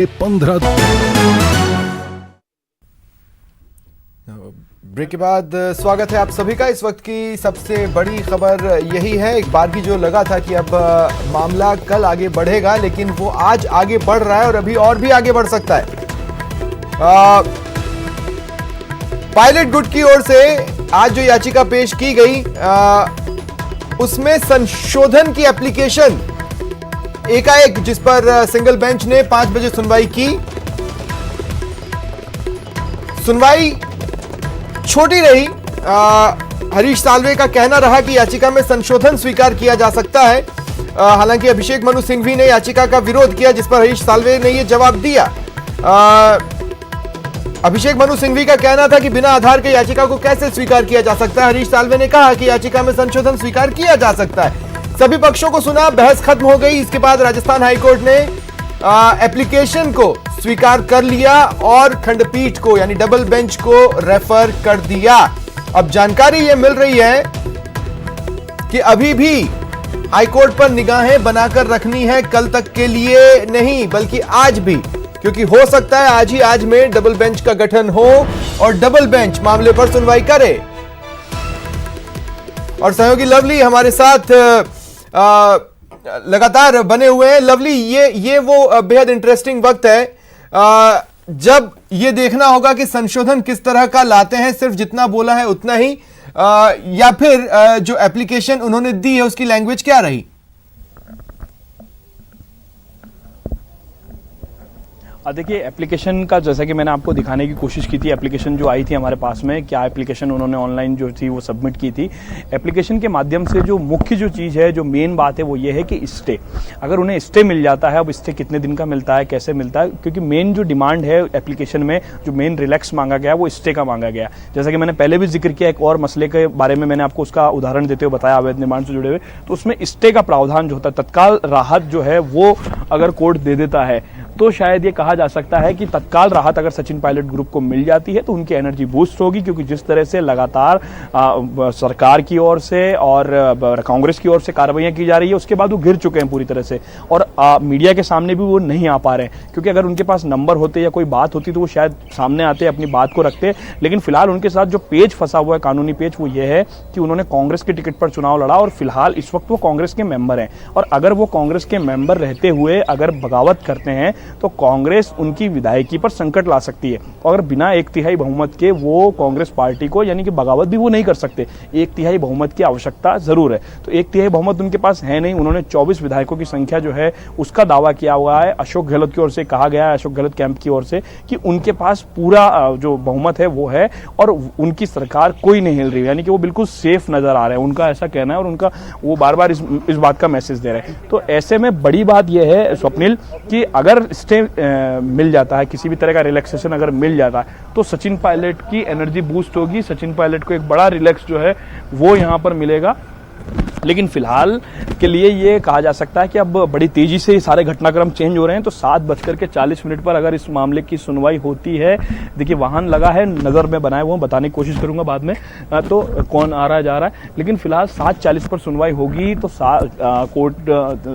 15 break के बाद स्वागत है आप सभी का। इस वक्त की सबसे बड़ी खबर यही है, एक बार की जो लगा था कि अब मामला कल आगे बढ़ेगा, लेकिन वो आज आगे बढ़ रहा है और अभी और भी आगे बढ़ सकता है। पायलट गुट की ओर से आज जो याचिका पेश की गई उसमें संशोधन की एप्लीकेशन एकाएक, जिस पर सिंगल बेंच ने 5 बजे सुनवाई की। सुनवाई छोटी रही। हरीश साल्वे का कहना रहा कि याचिका में संशोधन स्वीकार किया जा सकता है। हालांकि अभिषेक मनु सिंघवी ने याचिका का विरोध किया, जिस पर हरीश साल्वे ने यह जवाब दिया। अभिषेक मनु सिंघवी का कहना था कि बिना आधार के याचिका को कैसे स्वीकार किया जा सकता है। हरीश साल्वे ने कहा कि याचिका में संशोधन स्वीकार किया जा सकता है। सभी पक्षों को सुना, बहस खत्म हो गई। इसके बाद राजस्थान हाईकोर्ट ने एप्लीकेशन को स्वीकार कर लिया और खंडपीठ को यानी डबल बेंच को रेफर कर दिया। अब जानकारी यह मिल रही है कि अभी भी हाईकोर्ट पर निगाहें बनाकर रखनी है, कल तक के लिए नहीं बल्कि आज भी, क्योंकि हो सकता है आज ही आज में डबल बेंच का गठन हो और डबल बेंच मामले पर सुनवाई करे। और सहयोगी लवली हमारे साथ लगातार बने हुए हैं। लवली, ये वो बेहद इंटरेस्टिंग वक्त है जब ये देखना होगा कि संशोधन किस तरह का लाते हैं, सिर्फ जितना बोला है उतना ही, या फिर जो एप्लीकेशन उन्होंने दी है उसकी लैंग्वेज क्या रही? देखिए, एप्लीकेशन का जैसा कि मैंने आपको दिखाने की कोशिश की थी, एप्लीकेशन जो आई थी हमारे पास में, क्या एप्लीकेशन उन्होंने ऑनलाइन जो थी वो सबमिट की थी। एप्लीकेशन के माध्यम से जो मुख्य जो चीज़ है, जो मेन बात है वो ये है कि स्टे, अगर उन्हें स्टे मिल जाता है, अब स्टे कितने दिन का मिलता है, कैसे मिलता है, क्योंकि मेन जो डिमांड है एप्लीकेशन में, जो मेन रिलैक्स मांगा गया वो स्टे का मांगा गया। जैसा कि मैंने पहले भी जिक्र किया, एक और मसले के बारे में मैंने आपको उसका उदाहरण देते हुए बताया अवैध निर्माण से जुड़े हुए, तो उसमें स्टे का प्रावधान जो होता है, तत्काल राहत जो है वो अगर कोर्ट दे देता है तो शायद ये कहा जा सकता है कि तत्काल राहत अगर सचिन पायलट ग्रुप को मिल जाती है तो उनकी एनर्जी बूस्ट होगी, क्योंकि जिस तरह से लगातार सरकार की ओर से और कांग्रेस की ओर से कार्रवाइयां की जा रही है, उसके बाद वो गिर चुके हैं पूरी तरह से और मीडिया के सामने भी वो नहीं आ पा रहे हैं, क्योंकि अगर उनके पास नंबर होते या कोई बात होती तो वो शायद सामने आते, अपनी बात को रखते। लेकिन फिलहाल उनके साथ जो पेच फंसा हुआ है, कानूनी पेच, वो ये है कि उन्होंने कांग्रेस के टिकट पर चुनाव लड़ा और फिलहाल इस वक्त वो कांग्रेस के मेंबर हैं, और अगर वो कांग्रेस के मेंबर रहते हुए अगर बगावत करते हैं तो कांग्रेस उनकी विधायकी पर संकट ला सकती है। और बिना 1/3 बहुमत के वो कांग्रेस पार्टी को, यानी कि बगावत भी वो नहीं कर सकते, 1/3 बहुमत की आवश्यकता जरूर है। तो 1/3 बहुमत उनके पास है नहीं। उन्होंने 24 विधायकों की संख्या जो है उसका दावा किया हुआ है। अशोक गहलोत की ओर से कहा गया है, अशोक गहलोत कैंप की ओर से, कि उनके पास पूरा जो बहुमत है वो है और उनकी सरकार कोई नहीं हिल रही, यानी कि वो बिल्कुल सेफ नजर आ रहे हैं, उनका ऐसा कहना है, और उनका वो बार बार इस बात का मैसेज दे रहे हैं। तो ऐसे में बड़ी बात यह है स्वप्निल कि अगर स्टे मिल जाता है, किसी भी तरह का रिलैक्सेशन अगर मिल जाता है तो सचिन पायलट की एनर्जी बूस्ट होगी, सचिन पायलट को एक बड़ा रिलैक्स जो है वो यहां पर मिलेगा। लेकिन फिलहाल के लिए ये कहा जा सकता है कि अब बड़ी तेजी से सारे घटनाक्रम चेंज हो रहे हैं। तो 7:40 पर अगर इस मामले की सुनवाई होती है, देखिए वाहन लगा है, नजर में बनाए हुए, बताने की कोशिश करूंगा बाद में तो कौन आ रहा है जा रहा है, लेकिन फिलहाल 7:40 पर सुनवाई होगी तो कोर्ट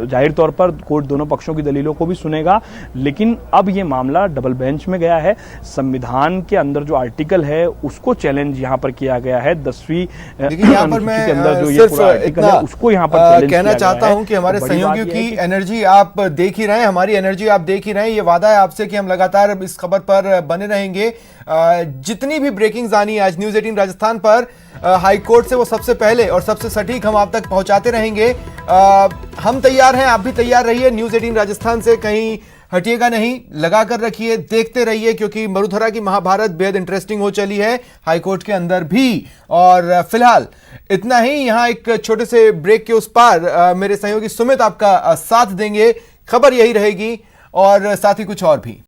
जाहिर तौर पर कोर्ट दोनों पक्षों की दलीलों को भी सुनेगा। लेकिन अब ये मामला डबल बेंच में गया है। संविधान के अंदर जो आर्टिकल है उसको चैलेंज यहाँ पर किया गया है। 10वीं के अंदर जो ये पूरा आर्टिकल है उसको यहाँ पर कहना चाहता हूं कि हमारे सहयोगियों की एनर्जी आप देख ही रहे हैं, हमारी एनर्जी आप देख ही रहे हैं। ये वादा है आपसे कि हम लगातार इस खबर पर बने रहेंगे। जितनी भी ब्रेकिंग्स आनी आज न्यूज़ 18 राजस्थान पर हाई कोर्ट से, वो सबसे पहले और सबसे सटीक हम आप तक पहुंचाते रहेंगे। हम तैयार हैं, आप भी तैयार रहिए। न्यूज़ 18 राजस्थान से कहीं हटिएगा नहीं, लगा कर रखिए, देखते रहिए, क्योंकि मरुधरा की महाभारत बेहद इंटरेस्टिंग हो चली है हाईकोर्ट के अंदर भी। और फिलहाल इतना ही। यहां एक छोटे से ब्रेक के उस पार मेरे सहयोगी सुमित आपका साथ देंगे। खबर यही रहेगी और साथ ही कुछ और भी।